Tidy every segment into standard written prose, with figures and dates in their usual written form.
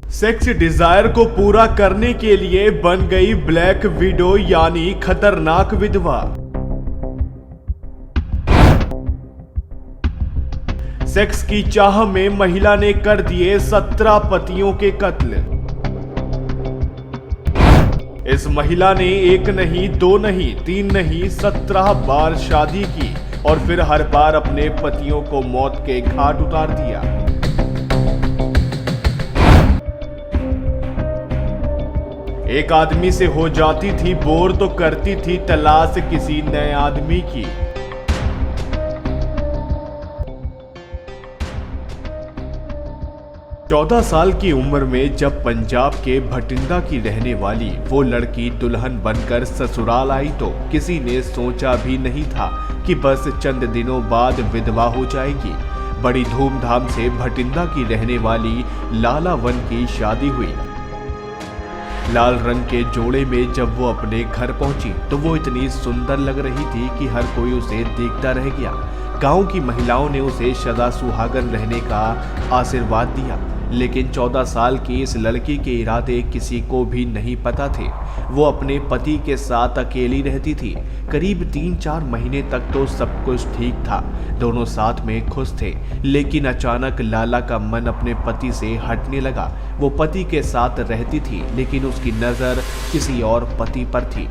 Sex Dzire को पूरा करने के लिए बन गई ब्लैक विडो यानी खतरनाक विधवा। सेक्स की चाह में महिला ने कर दिए 17 पतियों के कत्ल। इस महिला ने एक नहीं, दो नहीं, तीन नहीं, 17 बार शादी की और फिर हर बार अपने पतियों को मौत के घाट उतार दिया। एक आदमी से हो जाती थी बोर तो करती थी तलाश किसी नए आदमी की। चौदह साल की उम्र में जब पंजाब के भटिंडा की रहने वाली वो लड़की दुल्हन बनकर ससुराल आई तो किसी ने सोचा भी नहीं था कि बस चंद दिनों बाद विधवा हो जाएगी। बड़ी धूमधाम से भटिंडा की रहने वाली लालावन की शादी हुई। लाल रंग के जोड़े में जब वो अपने घर पहुंची तो वो इतनी सुंदर लग रही थी कि हर कोई उसे देखता रह गया। गांव की महिलाओं ने उसे सदा सुहागन रहने का आशीर्वाद दिया, लेकिन 14 साल की इस लड़की के इरादे किसी को भी नहीं पता थे। वो अपने पति के साथ अकेली रहती थी। करीब 3-4 महीने तक तो सब कुछ ठीक था, दोनों साथ में खुश थे, लेकिन अचानक लाला का मन अपने पति से हटने लगा। वो पति के साथ रहती थी, लेकिन उसकी नजर किसी और पति पर थी।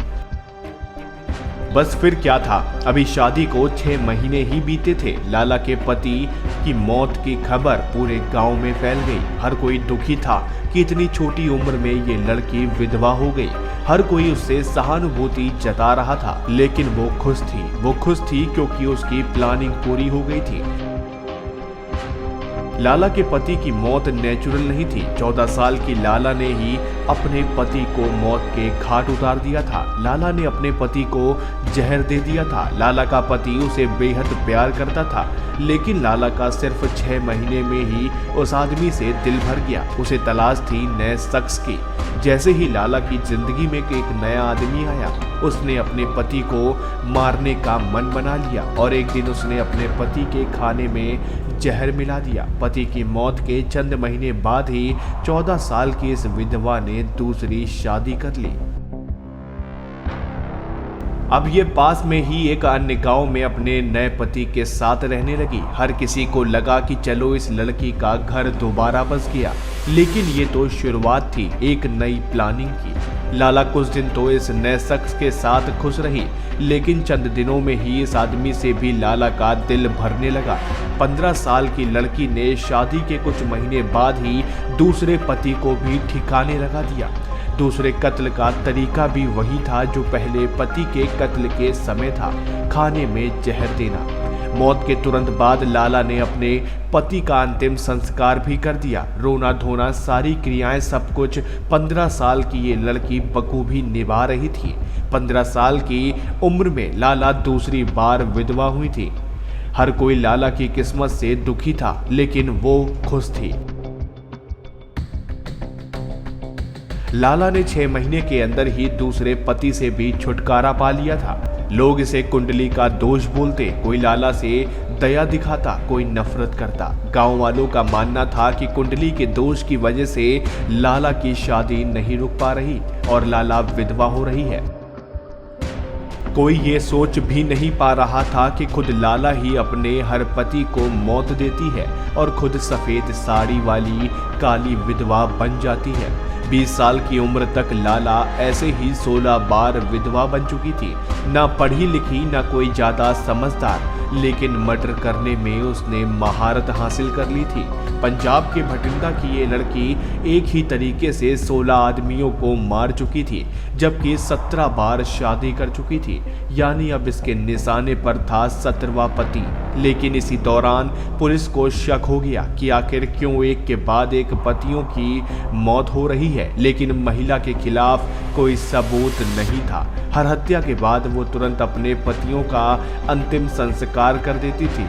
बस फिर क्या था, अभी शादी को 6 महीने ही बीते थे। लाला के पति की मौत की खबर पूरे गांव में फैल गई। हर कोई दुखी था कि इतनी छोटी उम्र में ये लड़की विधवा हो गई। हर कोई उससे सहानुभूति जता रहा था, लेकिन वो खुश थी क्योंकि उसकी प्लानिंग पूरी हो गई थी। लाला के पति की मौत नेचुरल नहीं थी। 14 साल की लाला ने ही अपने पति को मौत के घाट उतार दिया था। लाला ने अपने पति को जहर दे दिया था। लाला का पति उसे बेहद प्यार करता था, लेकिन लाला का सिर्फ 6 महीने में ही उस आदमी से दिल भर गया। उसे तलाश थी नए शख्स की। जैसे ही लाला की जिंदगी में एक नया आदमी आया, उसने अपने पति को मारने का मन बना लिया और एक दिन उसने अपने पति के खाने में जहर मिला दिया। पति की मौत के चंद महीने बाद ही 14 साल की इस विधवा ने दूसरी शादी कर ली। अब ये पास में ही एक अन्य गांव में अपने नए पति के साथ रहने लगी। हर किसी को लगा कि चलो इस लड़की का घर दोबारा बस गया, लेकिन ये तो शुरुआत थी एक नई प्लानिंग की। लाला कुछ दिन तो इस नए शख्स के साथ खुश रही, लेकिन चंद दिनों में ही इस आदमी से भी लाला का दिल भरने लगा। 15 साल की लड़की ने शादी के कुछ महीने बाद ही दूसरे पति को भी ठिकाने लगा दिया। दूसरे कत्ल का तरीका भी वही था जो पहले पति के कत्ल के समय था, खाने में जहर देना। मौत के तुरंत बाद लाला ने अपने पति का अंतिम संस्कार भी कर दिया। रोना धोना सारी क्रियाएं सब कुछ 15 साल की ये लड़की बखूबी निभा रही थी। 15 साल की उम्र में लाला दूसरी बार विधवा हुई थी। हर कोई लाला की किस्मत से दुखी था, लेकिन वो खुश थी। लाला ने 6 महीने के अंदर ही दूसरे पति से भी छुटकारा पा लिया था। लोग इसे कुंडली का दोष बोलते, कोई लाला से दया दिखाता, कोई नफरत करता। गांव वालों का मानना था कि कुंडली के दोष की वजह से लाला की शादी नहीं रुक पा रही और लाला विधवा हो रही है। कोई ये सोच भी नहीं पा रहा था कि खुद लाला ही अपने हर पति को मौत देती है और खुद सफेद साड़ी वाली काली विधवा बन जाती है। 20 साल की उम्र तक लाला ऐसे ही 16 बार विधवा बन चुकी थी। ना पढ़ी लिखी, ना कोई ज्यादा समझदार, लेकिन मर्डर करने में उसने महारत हासिल कर ली थी। पंजाब के भटिंडा की ये लड़की एक ही तरीके से 16 आदमियों को मार चुकी थी, जबकि 17 बार शादी कर चुकी थी। यानी अब इसके निशाने पर था 17वां पति। लेकिन इसी दौरान पुलिस को शक हो गया कि आखिर क्यों एक के बाद एक पतियों की मौत हो रही है, लेकिन महिला के खिलाफ कोई सबूत नहीं था। हर हत्या के बाद वो तुरंत अपने पतियों का अंतिम संस्कार कर देती थी।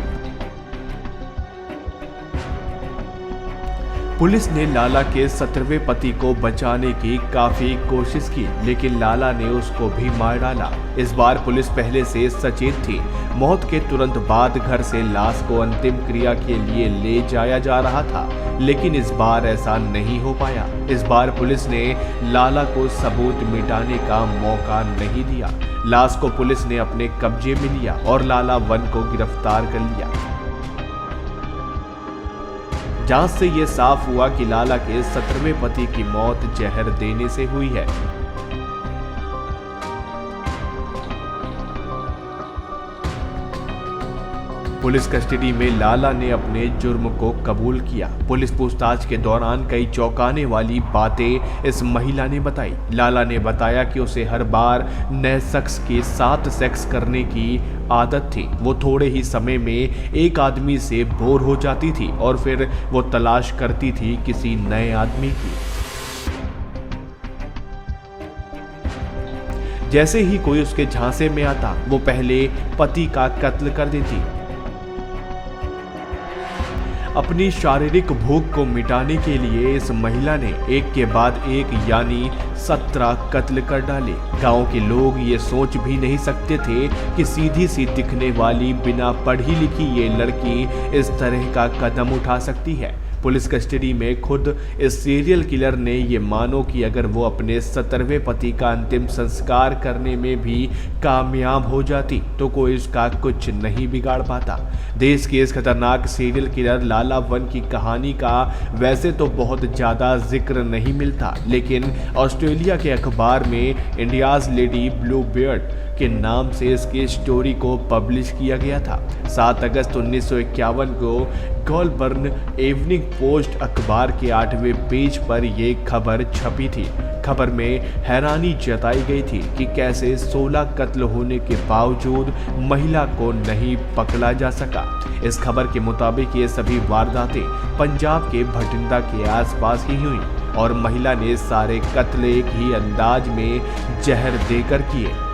पुलिस ने लाला के 17वें पति को बचाने की काफी कोशिश की, लेकिन लाला ने उसको भी मार डाला। इस बार पुलिस पहले से सचेत थी। मौत के तुरंत बाद घर से लाश को अंतिम क्रिया के लिए ले जाया जा रहा था, लेकिन इस बार ऐसा नहीं हो पाया। इस बार पुलिस ने लाला को सबूत मिटाने का मौका नहीं दिया। लाश को पुलिस ने अपने कब्जे में लिया और लाला वन को गिरफ्तार कर लिया। जांच से यह साफ हुआ कि लाला के 17वें पति की मौत जहर देने से हुई है। पुलिस कस्टडी में लाला ने अपने जुर्म को कबूल किया। पुलिस पूछताछ के दौरान कई चौंकाने वाली बातें इस महिला ने बताई। लाला ने बताया कि उसे हर बार नए शख्स के साथ सेक्स करने की आदत थी। वो थोड़े ही समय में एक आदमी से बोर हो जाती थी और फिर वो तलाश करती थी किसी नए आदमी की। जैसे ही कोई उसके झांसे में आता, वो पहले पति का कत्ल कर देती। अपनी शारीरिक भूख को मिटाने के लिए इस महिला ने एक के बाद एक यानी 17 कत्ल कर डाले। गांव के लोग ये सोच भी नहीं सकते थे कि सीधी सी दिखने वाली बिना पढ़ी लिखी ये लड़की इस तरह का कदम उठा सकती है। पुलिस कस्टडी में खुद इस सीरियल किलर ने ये मानो कि अगर वो अपने 17वें पति का अंतिम संस्कार करने में भी कामयाब हो जाती तो कोई इसका कुछ नहीं बिगाड़ पाता। देश के इस खतरनाक सीरियल किलर लाला वन की कहानी का वैसे तो बहुत ज़्यादा जिक्र नहीं मिलता, लेकिन ऑस्ट्रेलिया के अखबार में इंडियाज़ लेडी ब्लू बियर्ड के नाम से इसकी स्टोरी को पब्लिश किया गया था। 7 अगस्त 1951 को गोलबर्न इवनिंग पोस्ट अखबार के 8वें पेज पर यह खबर छपी थी। खबर में हैरानी जताई गई थी कि कैसे 16 कत्ल होने के बावजूद महिला को नहीं पकड़ा जा सका। इस खबर के मुताबिक ये सभी वारदातें पंजाब के भटिंडा के आसपास ही हुई और महिला ने सारे कत्ल एक ही अंदाज में जहर देकर किए।